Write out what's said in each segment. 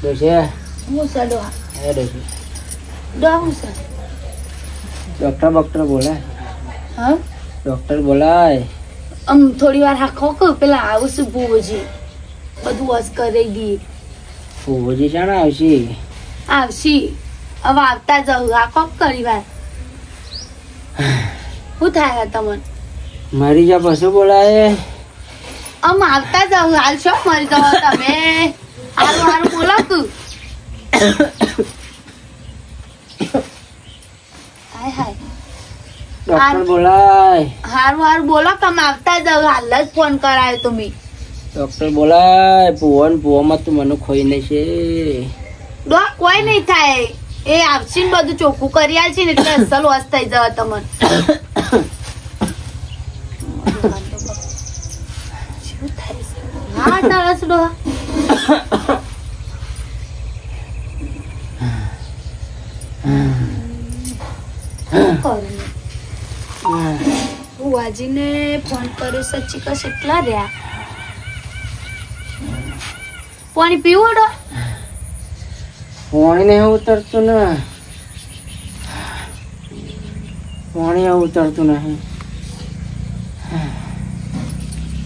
Dosa. Musa doa. Dosa. Doa Musa. Doctor બોલાય. હા doctor બોલાય. થોડી વાર હાખો કે પેલા આવશે ભૂવજી બધું વસ કરી ગઈ. ભૂવજી શાણા આવશે? આવશે હવે આવતા જાઉં હાખો કરી વાર. શું થાય તમને? મરી જા પછી બોલાય. આવતા જાઉં હાલ છો મરી જાવ તમે. હારું હારું બોલો તું. હાય હાય ડોક્ટર બોલાય. હારું હારું બોલો કે આવતા જાવ હાલ જ ફોન કરાયો તમે. ડોક્ટર બોલાય. ભુવામાં તું મને ખોઈ નહીં છે. કોઈ નહીં થાય એ આવશે ને બધું ચોખ્ખું કરી આલશે ને એટલે અસલ વસ થઈ જવા તમને. હા તરસ ડો બુઆજીને ફોન કર્યો સચ્ચી કશ એટલા રહ્યા. પાણી પીવું ડો? પાણી નહીં ઉતરતું ને. પાણી ઉતરતું નહીં.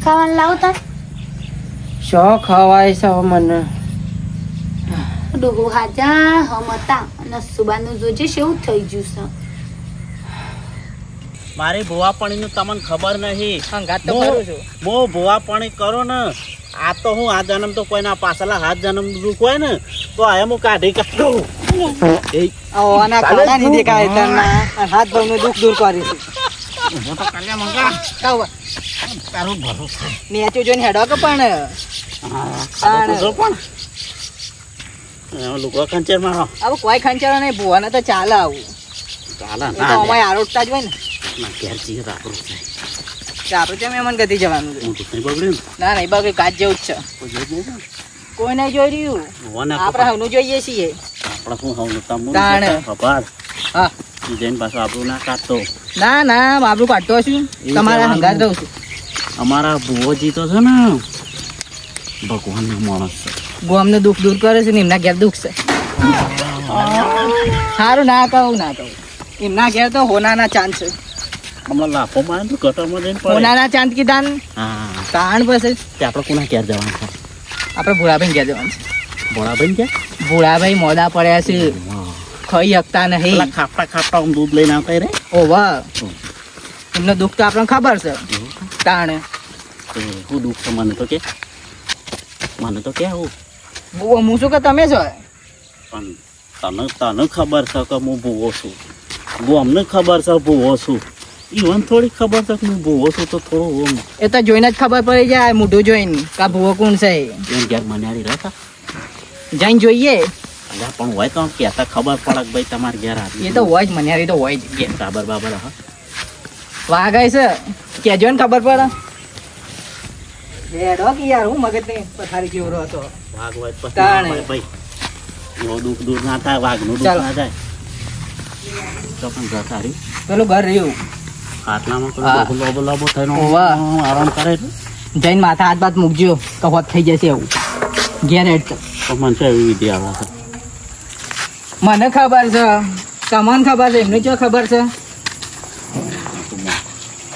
ખાવાનું લાવતા શો ખવાય છે હવે મને. ડોહો હાજા હમતા અને સુબાનું જોજે કેવું થઈ ગયું છે. મારી ભુવાપણી નું તમને ખબર નહીં. સંગાત તો કરું છું. બહુ ભુવાપણી કરો ને આ તો હું આ જન્મ તો કોઈના પાછલા હાથ જન્મ દુઃખ હોય ને તો આ હું કાઢી કાઢું. હાથ ભાવનું દુઃખ દૂર કરીશું. તારું ભરોસો નેચું જોઈને હેડો કે પણ લોકો ખંચેર મારો હવે કોઈ ખંચારો નહીં. ભુવાને તો ચાલે આવું. ચાલે અમારે આરોટતા જ હોય ને. ઘેર આપણું આપણે કેમ એમને ગતિ જવાનું છે? બગડ્યું ના નહીં બગડ્યું. કાચ જેવું જ છે. કોઈ નહીં જોઈ રહ્યું. આપણે હવનું જોઈએ છીએ. આપણે શું હવનું તમને ખબર? હા જઈને પાછું આપણું ના કાઢતો. ના ના આપણું કાઢતો છું. તમારા હંગાત રહું છું. અમારા ભુવોજી તો છે ને ભગવાન નો માણસ છે. ગોમને દુઃખ દૂર કરે છે ને એમના ઘેર દુઃખ છે. સારું ના કહું એમના ઘેર તો હોનાના ચાંદ છે. હમણાં લાફો મારે તો ગટરમાં જઈને હોનાના ચાંદ કીધા ને તાણ પછી આપણે કોના ઘેર જવાનું છે? આપણે ભોળાભાઈ ઘેર જવાનું છે. ભોળાભાઈ ક્યાં? ભોળાભાઈ મોડા પડ્યા છે. ખાઈ શકતા નહીં. ખાપટા દૂધ લઈને આવતા રે. ઓવા એમનું દુઃખ તો આપણને ખબર છે. તાણ હું દુઃખ છે મને તો કે હું શું કે તમે છો? પણ તને ખબર છે કે હું ભૂવો છું. અમને ખબર છે ભૂવો છું. ઈવન થોડી ખબર છે કે હું ભૂવો છું તો થોડું એ તો જોઈને જ ખબર પડી જાય. મોઢું જોઈને કા ભૂવો કોણ છે. ઘેર મનાડી રહેતા જઈને જોઈએ. પણ હોય તો કહેતા ખબર પડે કે ભાઈ તમારે ઘેર આવી. એ તો હોય જ મનાડી તો હોય જ. બરાબર બાબર હા વાઘાય છે કેજો ને ખબર પડે. યાર હું મગજ ને પથારી કેવરો હતો. વાઘ હોય ભાઈ એવો દુઃખ દૂર ના થાય. વાઘ નું દુઃખ ના થાય તો પણ ઘર સારી પેલું ઘર રહ્યું આટલામાં લોબો થઈને આરામ કરે જઈને માથા હાથ બાત મૂકજો તો હોત થઈ જશે. એવું ઘેર હેડ તો મને છે એવી વિધિ આવે છે. મને ખબર છે. તમને ખબર છે. એમને શું ખબર છે?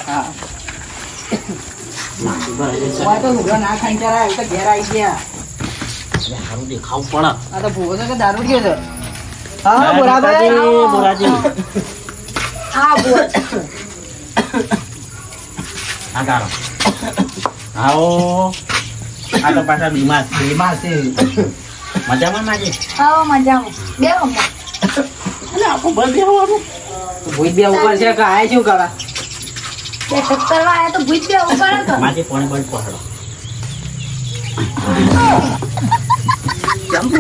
હા ના ખાઈ તો ઘેર આવી ગયા. સારું દેખાવું પડે. આ તો ભૂવો છે કે દારૂ ગયો છે. હા બરાબર. હા બોલ. આવો આ તો પાછા બીમાર છે. મજામાં માજી? હા મજામાં. બે આખું બંધ દેવાનું ભૂત બે ઉપર છે કે આય શું કરવા? કરવા આયા તો ભૂત બે ઉપર હતો. માજી પાણી બંધ પકડો.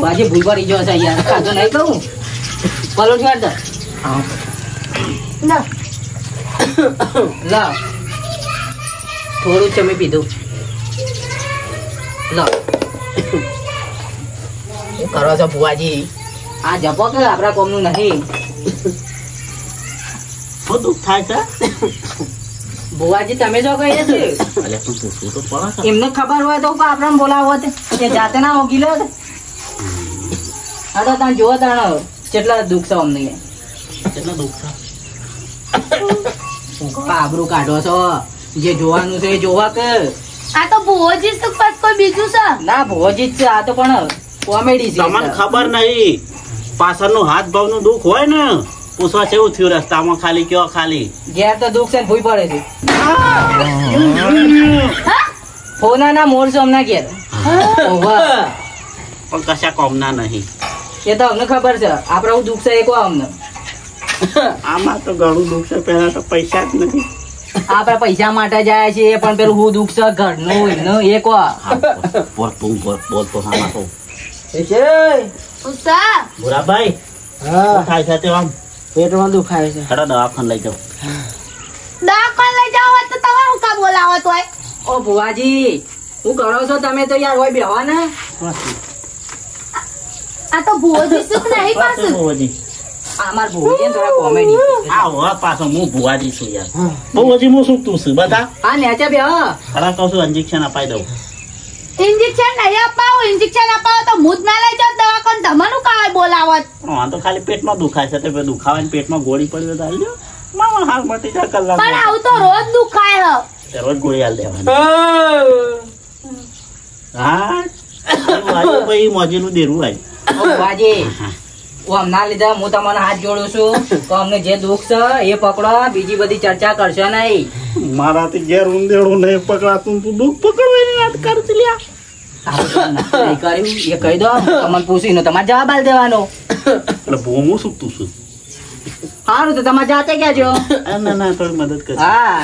આજે ભૂલ પડી ગયો છે યાર. ખાધું નહીં કહું પલોઠી વાળ દે. લાવ થોડું ચમી પીધું. લો શું કરો છો ભુવાજી? આ જપો કે આપણા કોમનું નહીં. શું દુઃખ થાય છે? ભુવાજી તમે જો કહીએ છે અલે તું પૂછવું તો પડે એમને ખબર હોય તો આપણને બોલાવો તે જાતે ના હોગી લો આ તો તમે જોવો તાણ કેટલા દુઃખ છે અમને કેટલા દુઃખ છે આબરૂ કાઢો છો જે જોવાનું છે એ જોવા કે આ તો ભુવોજી તો બસ કોઈ બીજું છે ના ભુવાજી જ છે આ તો પણ કોમેડી છે તમને ખબર નહીં પાછળનું હાથ ભાવનું દુઃખ હોય ને પૂછવા કેવું થયું રસ્તામાં ખાલી કયો ખાલી ઘેર તો દુઃખ છે ને ભૂઈ પડે છે ફોના ના મોર છે હમણાં ઘેર પણ કશા કોમના નહીં એ તો અમને ખબર છે આપડે હું દુઃખ છે એ કહો અમને આમાં તો ઘણું દુઃખ છે પેલા તો પૈસા જ નથી આપડે પૈસા માટે જાય છે પણ પેલું હું દુઃખ છે ઘરનું એનું એ કહો બોલ તું બોલ તો આમાં તો ઉષા ભૂરાભાઈ હા થાય છે તે આમ પેટમાં દુખાય છે ખરા દવાખાને લઈ જાઓ દવાખાને લઈ જાવ તો તમે હું કા બોલાવો તોય ઓ ભુવાજી હું કરો છો તમે તો યાર હોય બેહવા ને આ તો ભુવોજી સુખ નહીં પાછું ભુવાજી અમાર ભુવાજી ને થોડા કોમેડી આ હવે પાછો હું ભુવાજી છું યાર ભુવાજી હું શું તું છું બધા હા નેચે બે ખરા કહું છું ઇન્જેક્શન અપાઈ દઉં ઇન્જેક્શન નહીં અપાવો ઇન્જેક્શન અપાવો તો હું જ ના લઈ જાવ દવાખાને તમારું કાંઈ બોલાવત તો ખાલી પેટમાં દુખાય છે તે દુખાવા પેટમાં ગોળી પડી તો હાલ મામા હાલ મટી જાય કલાક પણ આવું તો રોજ દુખાય હ રોજ ગોળી હાલ દેવાની હા ભાઈ મોજીનું દેરું આવી ઓ ભુવાજી હું હમણાં લીધા હું તમને હાથ જોડું છું તો અમને જે દુઃખ છે એ પકડો બીજી બધી ચર્ચા કરશો નહીં મારાથી ઘેર ઊંધેડું નહીં પકડાતું તું દુઃખ પકડો એની વાત કરતી લ્યા નહીં કર્યું એ કહી દો તમને પૂછીને તમારે જવાબ આલ દેવાનો એટલે ભૂમું સુકતું છું સારું તો તમારે જાતે કહેજો ના ના થોડી મદદ કર હા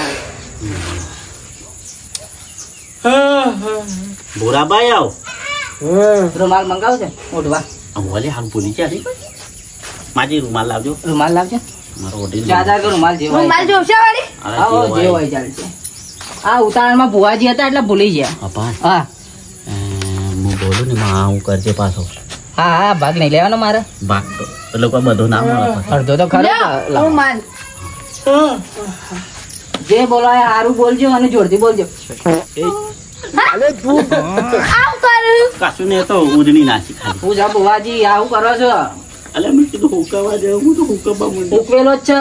ભૂરાભાઈ આવ રૂમાલ મંગાવો છે ઓઢવા ભલે હાલ ભૂલી ગયા માજી રૂમાલ લાવજો રૂમાલ લાવજો મારો ઓઢી દાદા કે રૂમાલ જેવો રૂમાલ જોશે વાળી આવો જે હોય ચાલશે આ ઉતાવળમાં ભુવાજી હતા એટલે ભૂલી ગયા અપા હા હું બોલું ને માં હું કરજે પાછો હા હા ભાગ નહીં લેવાનો મારે ભાગ તો એટલે કોઈ બધું ના મળે અડધો તો ખરો રૂમાલ જે બોલાય સારું બોલજો અને જોરથી બોલજો આવું કર્યું કશું ને તો ઉજણી નાસી ખાલી પૂજા ભુવાજી આવું કરો છો એટલે મેં કીધું હુકવા જાવ હું તો હુકવા મૂકી ઉકવેલો જ છે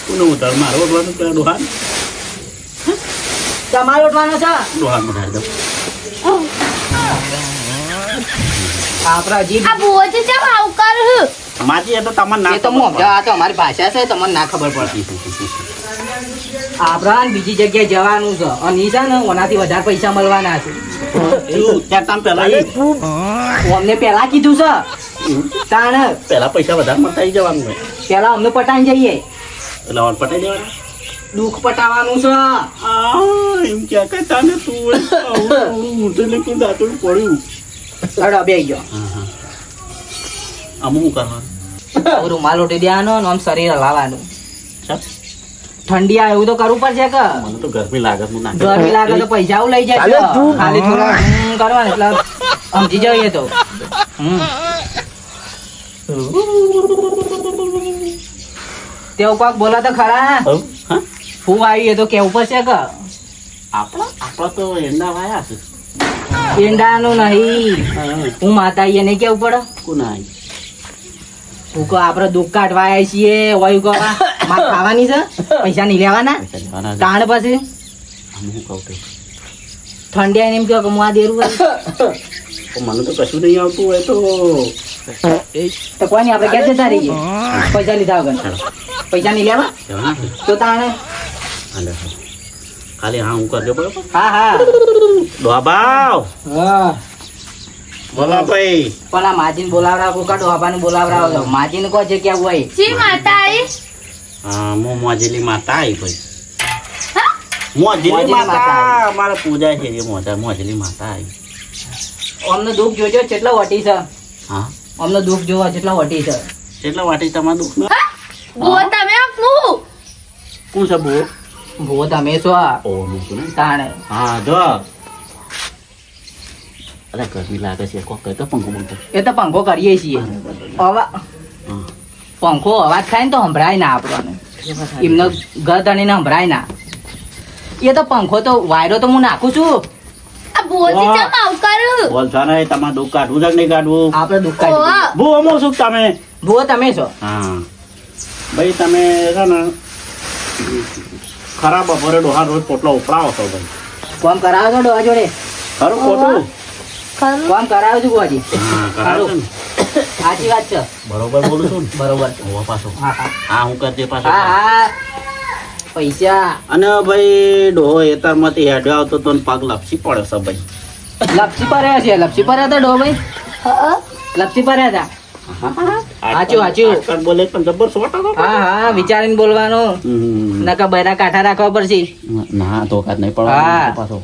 કોનો ઉતાર મારો ઓઢવાનું પેલા ડોહાન તમારે ઉઠવાનો છે ડોહાન ઉઠાડી દઉં આપણા જીભ આ ભુવોજી કેમ આવું કર્યું માજી એ તો તમને ના એ તો હું સમજાવ આ તો અમારી ભાષા છે તમને ના ખબર પડે આપણા બીજી જગ્યાએ જવાનું છે અને ઈ છે ને ઓનાથી વધારે પૈસા મળવાના છે ત્યાં તમે પેલા અમને પેલા કીધું છે તાણ પેલા પૈસા વધારે મળતા આવી જવાનું હોય પેલા અમને પટાઈને જઈએ એટલે ઓર પટાઈ દેવાના દુઃખ પટાવાનું છે એમ ક્યાં કઈ તાને તું ઊંધે લેકું દાંતણ પડ્યું અડો બે ગયો આમ શું કરવાનું રૂમાલ ઓટી દેવાનો અને આમ શરીર હલાવવાનું ચાલ ઠંડી આવે એવું તો કરવું પડશે કે મને તો ગરમી લાગે હું ના ગરમી લાગે તો પૈસા આવું લઈ જાય ખાલી થોડા કરવાનું એટલે સમજી જઈએ તો તેવું કોક બોલો તો ખરા ફૂ આવી એ તો કેવું પડશે કે આપણા તો એંડા વાયા છે ઈંડાનું નહીં હું માતા એ નહીં કેવું પડે કોના હું કહો આપડે દુઃખ કાઢવા આવ્યા છીએ વાયુ કરવા માર ખાવાની છે પૈસા નહીં લેવાના તાણ પછી હું કહું તો ઠંડી આવીને એમ કહો કે હું આ દેરું મને તો કશું નહીં આવતું હોય તો તો કોઈ નહીં આપણે ક્યાં જતા રહીએ પૈસા લીધા વગર પૈસા નહીં લેવા તો તાણે ખાલી હા હું કરજો બરોબર હા હા ડોબાવ બોલો ભાઈ પણ આ માજીને બોલાવરા કોકા ડોહાબાને બોલાવરાવો માજીને કહો છે કેવું હોય જી માતા આઈ હા હું મોજેલી માતા આવી ભાઈ હા? મોજેલી મોજેલી માતા માતા અમારે પૂજા છે એ મોજેલી માતા આવી અમને દુઃખ જોજો કેટલો વટી છે હા અમને દુઃખ જોવા કેટલો વટી છે કેટલા વાટી તમારું દુઃખ ના હા? ભુવો તમે હું કોણ છે બહુ ભૂવો તમે છો ઓ મૂકું ને તાણે હા જો અરે ગરમી લાગે છે કોક કહે તો પંખો બંખો એ તો પંખો કરીએ છીએ પંખો અવાજ થાય ને તો સંભળાય ના આપણને એમનો ઘર તણીને સંભળાય ના. એ તો પંખો તો વાયરો તો હું નાખું છું. આ ભુવોજી ચમ આવું કર્યું? બોલશો ને તમારે દુઃખ કાઢવું છે કે નહીં કાઢવું? આપણે દુઃખ કાઢી ઓવા. ભૂવો અમો શું તમે? ભૂવો તમે છો. હા ભાઈ તમે છે ને ખરાબ બપોરે ડોહા રોજ પોટલો ઉપડાવો છો ભાઈ. કોમ કરાવો છો ડોહા જોડે? ખરું ખોટું? ખરું? કોમ કરાવો છું ભુવાજી. હા કરાવો છો ને? સાચી વાત છે. બરોબર બોલું છું ને? બરોબર. હોવા પાછો હા હા હા હું કરજે પાછો. હા હા પૈસા અને ભાઈ ડોહો એતારમાંથી હેડ્યો આવતો તો ને પગ લપસી પડ્યો છે ભાઈ. લપસી પડ્યા છે. લપસી પડ્યા હતા ડો ભાઈ. હા. લપસી પડ્યા હતા. સાચું સાચું. આજકાલ બોલે પણ જબર શોટ હતો. હા હા વિચારીને બોલવાનું. નકા બૈરા કાંઠા રાખવા પડશે. ના તો કાજ નહીં હા. પડવા પાછો.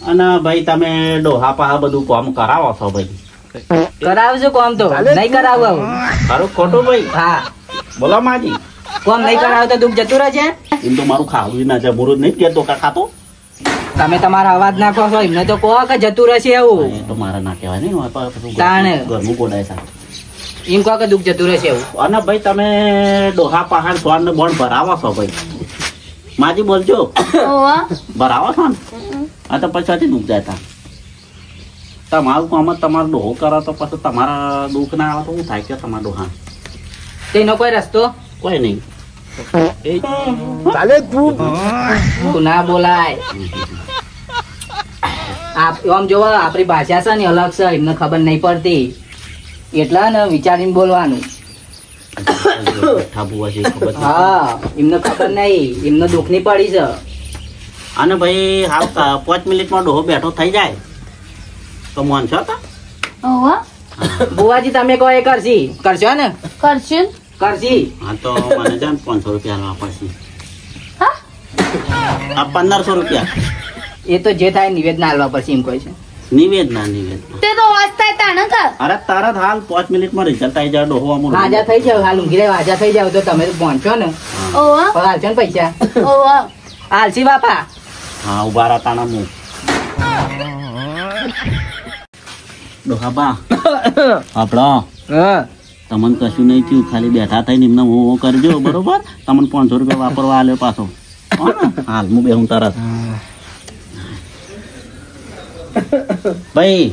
અને ભાઈ તમે ડોહા પાહા બધું કામ કરાવો છો ભાઈ. કરાવજો કોમ તો નહીં કરાવો. ખરું ખોટું ભાઈ? હા બોલો માજી. કોમ નહીં કરાવો તો દુઃખ જતું રહે છે. એમ તો મારું ખાવું ના છે મુરુદ નહીં કે ધોકા ખાતો. તમે તમારા અવાજ નાખો છો એમને તો કહો કે જતું રહેશે એવું. એ તો મારા ના કહેવાય નહીં મારા પાસે બધું તાણે. ઘરનું ગોડાય છે. એમ કહો કે દુઃખ જતું રહેશે એવું. અને ભાઈ તમે ડોહા પહાડ સ્વાન ને બોન ભરાવો છો ભાઈ. માજી બોલજો ઓવા. ભરાવો છો ને? આ તો પછી દુઃખ જાય તા. તમારું કામ જ તમારો ડોહો કરો તો પછી તમારા દુઃખ ના આવે તો શું થાય કે તમારા ડોહા? તેનો કોઈ રસ્તો કોઈ નહીં. તું ના બોલાય. આમ જોવો આપણી ભાષા છે ને અલગ છે એમને ખબર નહીં પડતી એટલા ને વિચારીને બોલવાનું. બેઠા બુવા છે ખબર છે. હા એમને ખબર નહીં એમને દુઃખ ની પડી છે. અને ભાઈ હાલ 5 મિનિટમાં ડોહો બેઠો થઈ જાય તો મોન છો તા? ઓવા. બુવાજી તમે કહો એ કરશી કરશો ને? કરશું. કરશી. હા તો મને જાણ 500 રૂપિયા લાવવા પડશે. હા. આ 1500 રૂપિયા એ તો જે થાય નિવેદના હાલવા પડશે એમ કહે છે. નિવેદના. તે તો વાંચતા હતા ને કર. અરે તરત હાલ 5 મિનિટમાં રિઝલ્ટ આવી જાય ડોહો અમુક. હાજા થઈ જાવ હાલ ઊંઘી રહે હાજા થઈ જાવ તો તમે તો પહોંચો ને. ઓવા. પણ હાલશો ને પૈસા? ઓવા. હાલશી બાપા. હા ઉભા રહા તાણા હું. ડોહા બા આપણો તમને કશું નહીં થયું ખાલી બેઠા થઈને એમને હું કરજો બરોબર. તમને 500 રૂપિયા વાપરવા આલ્યો પાછો. હો ને? હાલ હું બેહું તરત. ભાઈ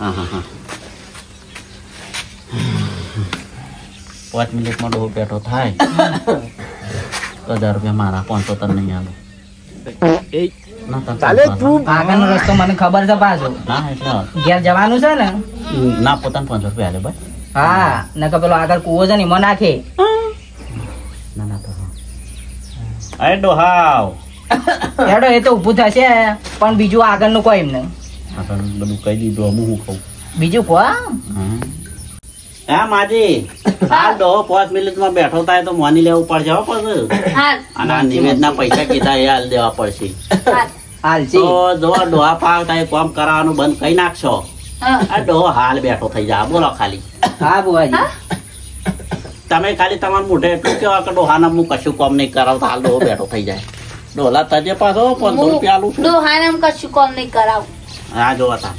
હા હા હા 5 મિનિટમાં ડોહો બેઠો થાય 1000 રૂપિયા મારા 500 તને નહીં આલો. ના તને આગળનો રસ્તો મને ખબર છે પાછો. ના એટલે ઘેર જવાનું છે ને. ના પોતાને 500 રૂપિયા આલે ભાઈ. હા નકર પેલો આગળ કૂવો છે ને એમાં નાખે. ના ના તો અરે ડોહાવ હેડો એ તો ઊભું થશે પણ બીજું આગળનું કોઈ એમને આપણે બધું કહી દીધું હું શું કહું. બીજું કો. હા માજી હાલ ડોહો 5 મિનિટમાં બેઠો થાય તો માની લેવું પડશે હો પછી. હાલ. અને આ નિવેદના પૈસા કીધા એ હાલ દેવા પડશે. હાલ. હાલશી. તો જો ડોહા પાક થાય કામ કરાવવાનું બંધ કરી નાખશો હા. આ ડોહો હાલ બેઠો થઈ જાય બોલો ખાલી. હા બુવાજી. તમે ખાલી તમારા મોઢે એટલું કેવા કે ડોહાના હું કશું કામ નહીં કરાવતા હાલ ડોહો બેઠો થઈ જાય. ડોલા તજે પાછો 500 રૂપિયા આલું છું. ડોહાને કશું કોમ નહીં કરાવું. હા જો હતા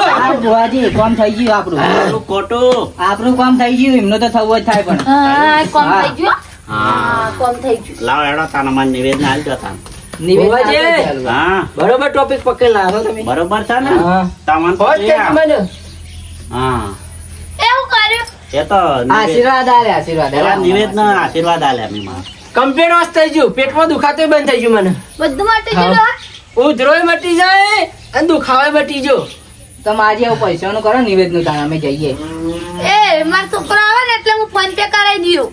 હા બુવાજી કોમ થઈ ગયું આપણું. ખોટું. આપણું કામ થઈ ગયું એમનું તો થવું જ થાય પણ. હા કોમ હા. થઈ ગયું. હા કોમ થઈ ગયું. લાવ એડો તાના માન નિવેદન આલ જતા. નિવેદન બુવાજી. આગળ ચાલુ. હા બરોબર ટોપિક પકડેલા છો તમે. બરોબર છે ને હા. તમને હોત કે મને હા એવું કર્યું. એ તો આશીર્વાદ આલે આશીર્વાદ આલે. નિવેદન આશીર્વાદ આલ્યા મેં મારા. કમ્પ્લીટ વાસ થઈ ગયું. પેટમાં દુખાતું બંધ થઈ ગયું મને. બધું માટે હા. જોડો. ઉધરોય મટી જાય અને દુખાવાય મટી ગયો. તમે આજે એવું પૈસાનું કરો નિવેદનું તાણ અમે જઈએ. એ મારા છોકરો આવે ને એટલે હું ફોન પે કરાવી દઉં.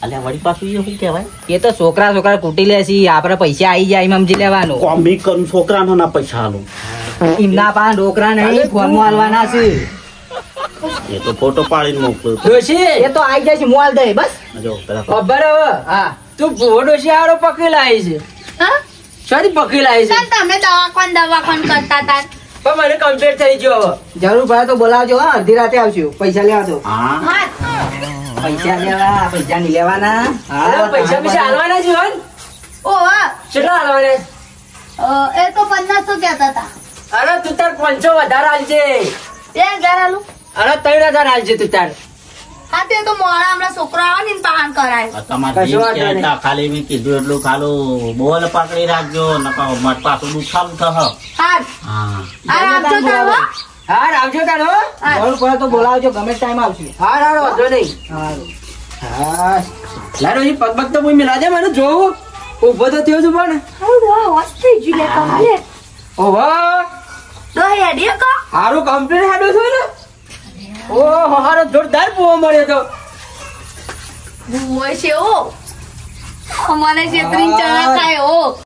અલ્યા વળી પાછું એ શું કહેવાય એ તો છોકરા છોકરા કૂટી લે છે આપડે પૈસા આવી જાય એમ સમજી લેવાનું. કોમી કરું છોકરાનો ના પૈસા આલું. એમના પાસે ડોકરા નહીં ફોન માં હાલવાના છે. એ તો ફોટો પાડીને મોકલું. ડોશી એ તો આવી જાય છે મોલ દે બસ. જો પેલા ખબર હવે હા તું ભૂવો ડોશી આડો પકડી લાવી છે. હા. સારી પકડી લાવી છે. ચાલ તમે દવાખાન કરતા હતા. પણ મને કમ્પ્લીટ થઈ ગયો હવે. જરૂર પડે તો બોલાવજો હા અડધી રાતે આવશું પૈસા લેવા દો. હા હા. પૈસા લેવા પૈસા નહીં લેવાના. અરે પૈસા પૈસા હાલવાના છે હન? ઓ હા. કેટલા હાલવાના? એ તો 1500 કહેતા હતા. અરે તું તાર 500 વધારે હાલજે. 2000 આલું. અરે 3000 હાલજે તું તાર. હા તે તો મોડા હમણાં છોકરો આવે ને પાન કરાય. તમારે કશો વાંધો નહીં. ખાલી મેં કીધું એટલું ખાલું બોલ પકડી રાખજો નકા મત પાછું દુખાવું થશે. હા હા આ આપજો તારો. હા આવજો તારો. હા. જરૂર પડે તો બોલાવજો, ગમે ટાઈમ આવશે. હા હારો વાંધો નહીં. સારું. હા લાડો એ પગ પગ તો હું મિલા દે મને જોવું ઉભો તો થયો છું પણ હોશ થઈ ગયું લે કમ્પ્લીટ. ઓહો તો હેડી કો. હારું કમ્પ્લીટ હાડો છો ને. ઓહો હારો જોરદાર પોવો મળ્યો તો. હોય છે ઓ. મને છેતરીને ચણા ખાય ઓ.